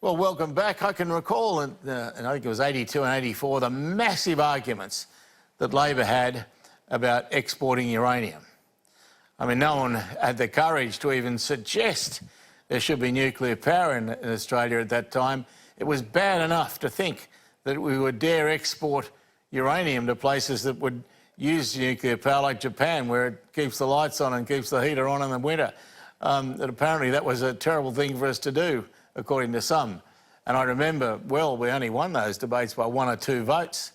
Well, welcome back. I can recall, and I think it was 82 and 84, the massive arguments that Labor had about exporting uranium. I mean, no one had the courage to even suggest there should be nuclear power in Australia at that time. It was bad enough to think that we would dare export uranium to places that would use nuclear power, like Japan, where it keeps the lights on and keeps the heater on in the winter. That apparently that was a terrible thing for us to do, according to some. And I remember, well, we only won those debates by 1 or 2 votes.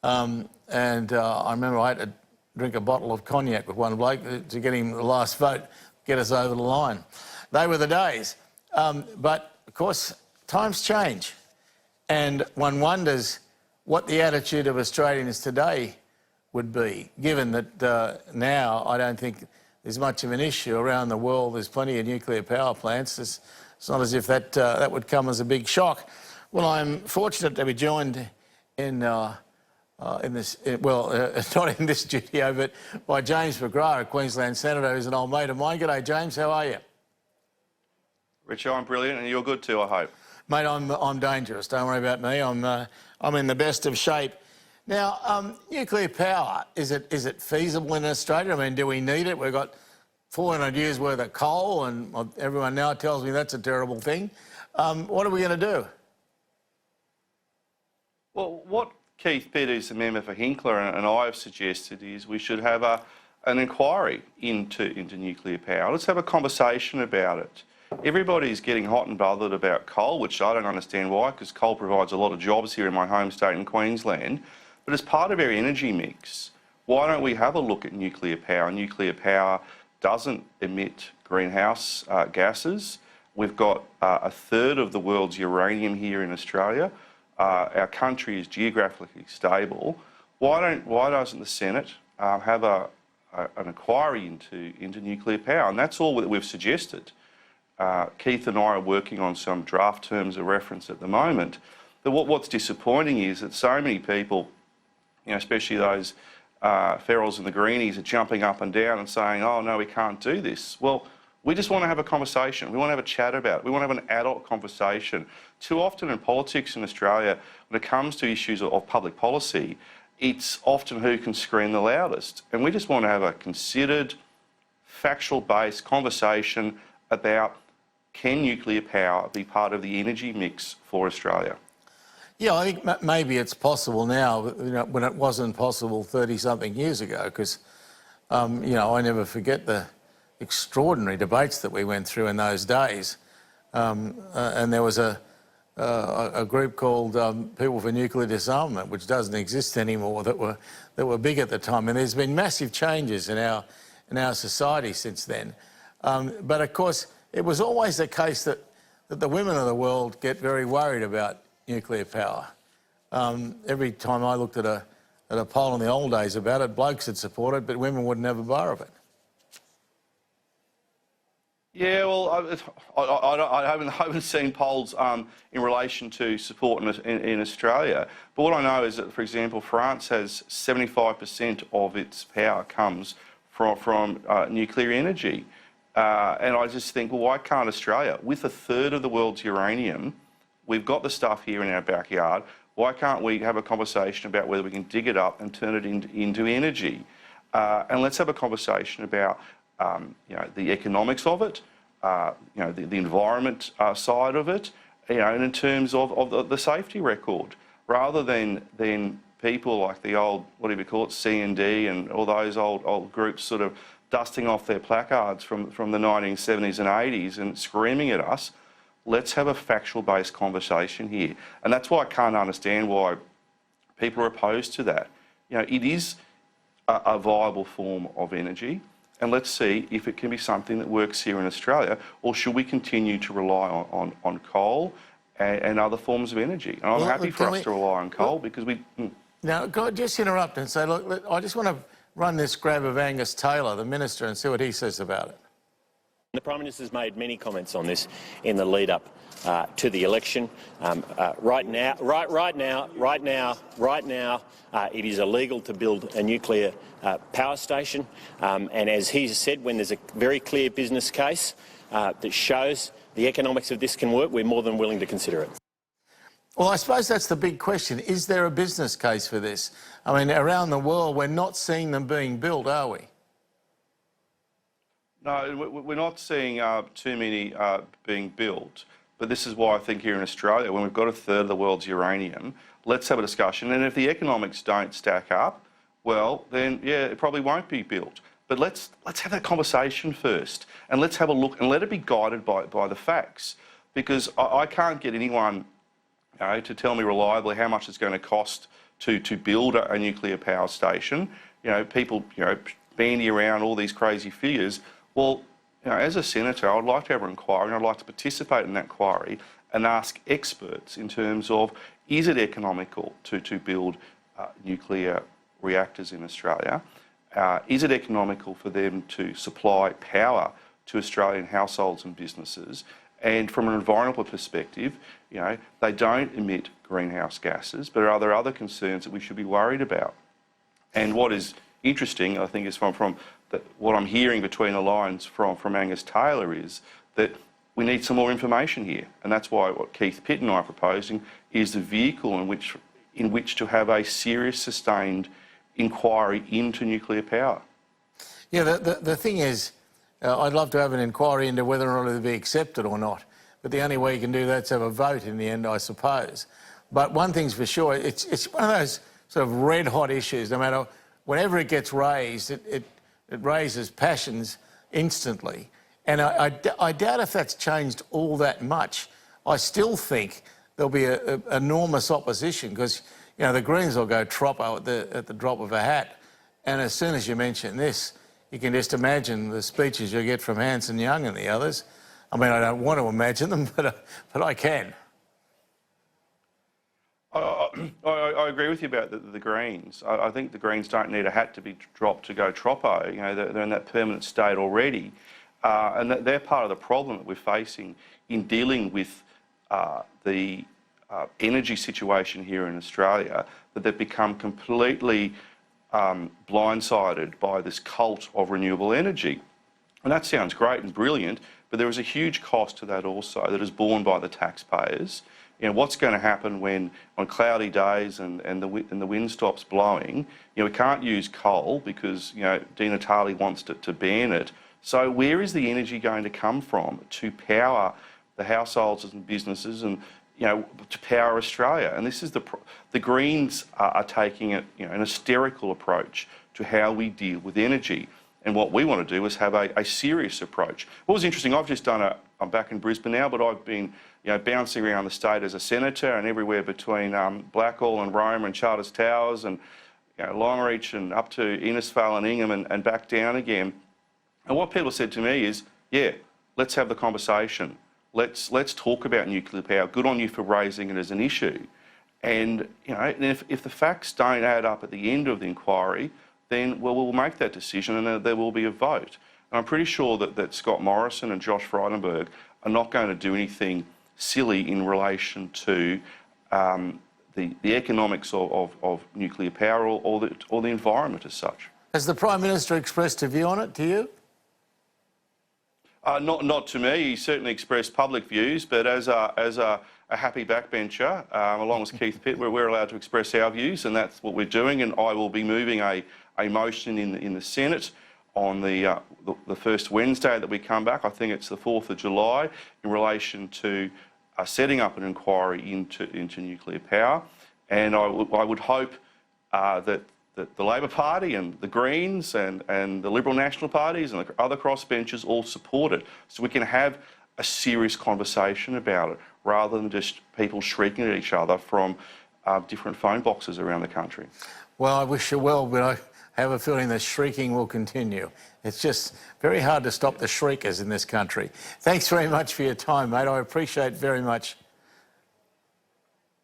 I remember I had to drink a bottle of cognac with one bloke to get him the last vote, get us over the line. They were the days. But, of course, times change. And one wonders what the attitude of Australians today would be, given that now I don't think there's much of an issue around the world. There's plenty of nuclear power plants. It's not as if that would come as a big shock. Well, I'm fortunate to be joined in this, not in this studio, but by James McGrath, a Queensland Senator, who's an old mate of mine. G'day, James. How are you? Richo, I'm brilliant, and you're good too, I hope. Mate, I'm dangerous. Don't worry about me. I'm in the best of shape. Now, nuclear power, is it feasible in Australia? I mean, do we need it? We've got 400 years worth of coal, and everyone now tells me that's a terrible thing. What are we going to do? Well, what Keith Peters, the member for Hinkler, and I have suggested is we should have an inquiry into nuclear power. Let's have a conversation about it. Everybody's getting hot and bothered about coal, which I don't understand why, because coal provides a lot of jobs here in my home state in Queensland. But as part of our energy mix, why don't we have a look at nuclear power? Nuclear power doesn't emit greenhouse gases. We've got a third of the world's uranium here in Australia. Our country is geographically stable. Why doesn't the Senate have an inquiry into nuclear power? And that's all that we've suggested. Keith and I are working on some draft terms of reference at the moment. But what's disappointing is that so many people, especially those ferals and the greenies, are jumping up and down and saying, oh, no, we can't do this. Well, we just want to have a conversation. We want to have a chat about it. We want to have an adult conversation. Too often in politics in Australia, when it comes to issues of public policy, it's often who can scream the loudest. And we just want to have a considered, factual-based conversation about can nuclear power be part of the energy mix for Australia? Yeah, I think maybe it's possible now, when it wasn't possible 30-something years ago, because, I never forget the extraordinary debates that we went through in those days. And there was a group called People for Nuclear Disarmament, which doesn't exist anymore, that were big at the time. And there's been massive changes in our society since then. But of course, it was always the case that the women of the world get very worried about nuclear power. Every time I looked at a poll in the old days about it, blokes would support it, but women wouldn't have a bar of it. Yeah, well, I haven't seen polls in relation to support in Australia. But what I know is that, for example, France has 75% of its power comes from nuclear energy. And I just think, well, why can't Australia? With a third of the world's uranium, we've got the stuff here in our backyard. Why can't we have a conversation about whether we can dig it up and turn it into energy? And let's have a conversation about the economics of it, the environment side of it, and in terms of the safety record, rather than people like the old, whatever you call it, C&D and all those old groups sort of dusting off their placards from the 1970s and 80s and screaming at us. Let's have a factual-based conversation here. And that's why I can't understand why people are opposed to that. It is a viable form of energy, and let's see if it can be something that works here in Australia, or should we continue to rely on coal and other forms of energy? And I'm happy for us to rely on coal because we... Now, God, just interrupt and say, look, I just want to run this grab of Angus Taylor, the Minister, and see what he says about it. The Prime Minister's made many comments on this in the lead up to the election. Right now, it is illegal to build a nuclear power station. And as he has said, when there's a very clear business case that shows the economics of this can work, we're more than willing to consider it. Well, I suppose that's the big question. Is there a business case for this? I mean, around the world, we're not seeing them being built, are we? No, we're not seeing too many being built. But this is why I think here in Australia, when we've got a third of the world's uranium, let's have a discussion. And if the economics don't stack up, well, then, yeah, it probably won't be built. But let's have that conversation first, and let's have a look, and let it be guided by the facts. Because I can't get anyone to tell me reliably how much it's going to cost to build a nuclear power station. People bandy around all these crazy figures. Well, as a senator, I'd like to have an inquiry, and I'd like to participate in that inquiry and ask experts in terms of, is it economical to build nuclear reactors in Australia? Is it economical for them to supply power to Australian households and businesses? And from an environmental perspective, they don't emit greenhouse gases, but are there other concerns that we should be worried about? And what is interesting, I think, is from what I'm hearing between the lines from Angus Taylor is that we need some more information here. And that's why what Keith Pitt and I are proposing is the vehicle in which to have a serious, sustained inquiry into nuclear power. Yeah, the thing is, I'd love to have an inquiry into whether or not it'll be accepted or not. But the only way you can do that is have a vote in the end, I suppose. But one thing's for sure, it's one of those sort of red-hot issues. No matter, whenever it gets raised, it raises passions instantly. And I doubt if that's changed all that much. I still think there'll be enormous opposition because, the Greens will go troppo at the drop of a hat. And as soon as you mention this, you can just imagine the speeches you get from Hanson Young and the others. I mean, I don't want to imagine them, but I can. I agree with you about the Greens. I think the Greens don't need a hat to be dropped to go troppo. They're in that permanent state already. And they're part of the problem that we're facing in dealing with the energy situation here in Australia, that they've become completely blindsided by this cult of renewable energy. And that sounds great and brilliant, but there is a huge cost to that also that is borne by the taxpayers. What's going to happen when on cloudy days and the wind stops blowing? We can't use coal because Di Natale wants to ban it. So where is the energy going to come from to power the households and businesses and to power Australia? And this is the Greens are taking an hysterical approach to how we deal with energy. And what we want to do is have a serious approach. What was interesting, I'm back in Brisbane now, but I've been bouncing around the state as a senator and everywhere between Blackall and Roma and Charters Towers and Longreach and up to Innisfail and Ingham and back down again. And what people said to me is, yeah, let's have the conversation. Let's talk about nuclear power. Good on you for raising it as an issue. And if the facts don't add up at the end of the inquiry, then we'll make that decision and there will be a vote. And I'm pretty sure that Scott Morrison and Josh Frydenberg are not going to do anything silly in relation to the economics of nuclear power or the environment as such. Has the Prime Minister expressed a view on it to you? Not to me. He certainly expressed public views, but as a happy backbencher, along with Keith Pitt, we're allowed to express our views, and that's what we're doing. And I will be moving a motion in the Senate on the first Wednesday that we come back. I think it's the 4th of July, in relation to setting up an inquiry into nuclear power. And I would hope that the Labor Party and the Greens and the Liberal National Parties and the other crossbenchers all support it, so we can have a serious conversation about it, rather than just people shrieking at each other from different phone boxes around the country. Well, I wish you well, but I have a feeling the shrieking will continue. It's just very hard to stop the shriekers in this country. Thanks very much for your time, mate. I appreciate it very much.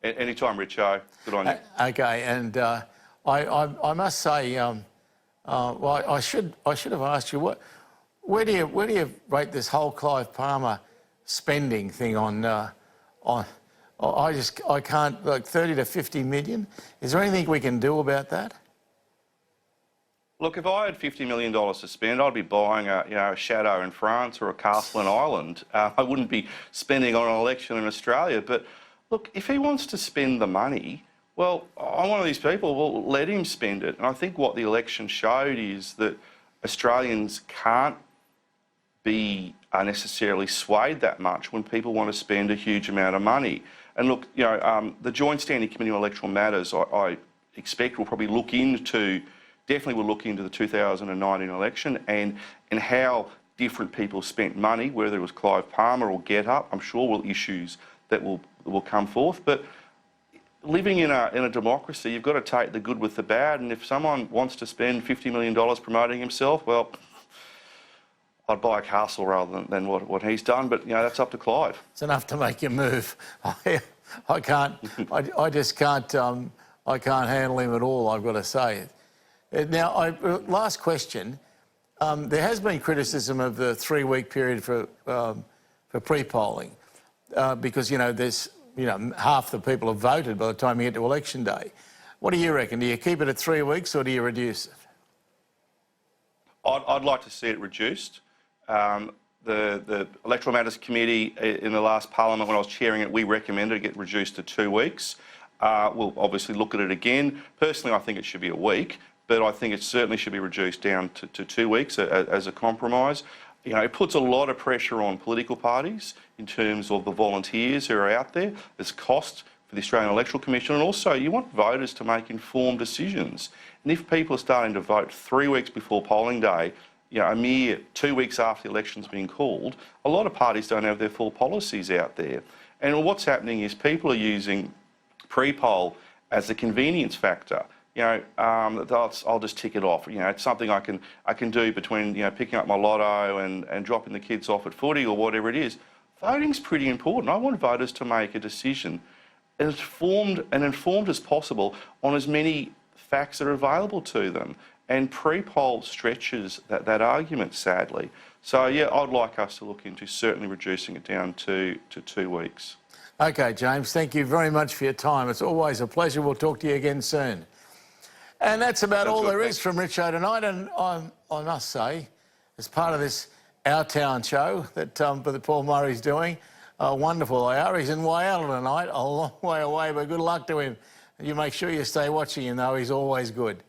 Anytime, Richo. Good on you. Okay, and I must say, well, I should have asked you, where do you rate this whole Clive Palmer spending thing on? I can't, like 30 to 50 million. Is there anything we can do about that? Look, if I had $50 million to spend, I'd be buying a chateau in France or a castle in Ireland. I wouldn't be spending on an election in Australia. But look, if he wants to spend the money, well, I'm one of these people, well, let him spend it. And I think what the election showed is that Australians can't be necessarily swayed that much when people want to spend a huge amount of money. And look, the Joint Standing Committee on Electoral Matters, I expect will probably definitely will look into the 2019 election and how different people spent money, whether it was Clive Palmer or Get Up. I'm sure will issues that will come forth. But living in a democracy, you've got to take the good with the bad. And if someone wants to spend $50 million promoting himself, well, I'd buy a castle rather than what he's done. But that's up to Clive. It's enough to make you move. I can't. I just can't. I can't handle him at all, I've got to say. Now, last question. There has been criticism of the 3-week period for pre-polling because, there's, half the people have voted by the time you get to election day. What do you reckon? Do you keep it at 3 weeks or do you reduce it? I'd like to see it reduced. The Electoral Matters Committee in the last Parliament, when I was chairing it, we recommended it get reduced to 2 weeks. We'll obviously look at it again. Personally, I think it should be a week, but I think it certainly should be reduced down to 2 weeks as a compromise. It puts a lot of pressure on political parties in terms of the volunteers who are out there. There's cost for the Australian Electoral Commission, and also you want voters to make informed decisions. And if people are starting to vote 3 weeks before polling day, a mere 2 weeks after the election's been called, a lot of parties don't have their full policies out there. And what's happening is people are using pre-poll as a convenience factor. I'll just tick it off. It's something I can do between picking up my lotto and dropping the kids off at footy or whatever it is. Voting's pretty important. I want voters to make a decision as informed as possible on as many facts that are available to them. And pre-poll stretches that argument, sadly. So yeah, I'd like us to look into certainly reducing it down to 2 weeks. Okay, James, thank you very much for your time. It's always a pleasure. We'll talk to you again soon. And that's about all there is from Richo tonight. And I must say, as part of this Our Town show that Paul Murray's doing, wonderful they are. He's in Whyalla tonight, a long way away, but good luck to him. And you make sure you stay watching him, though. He's always good.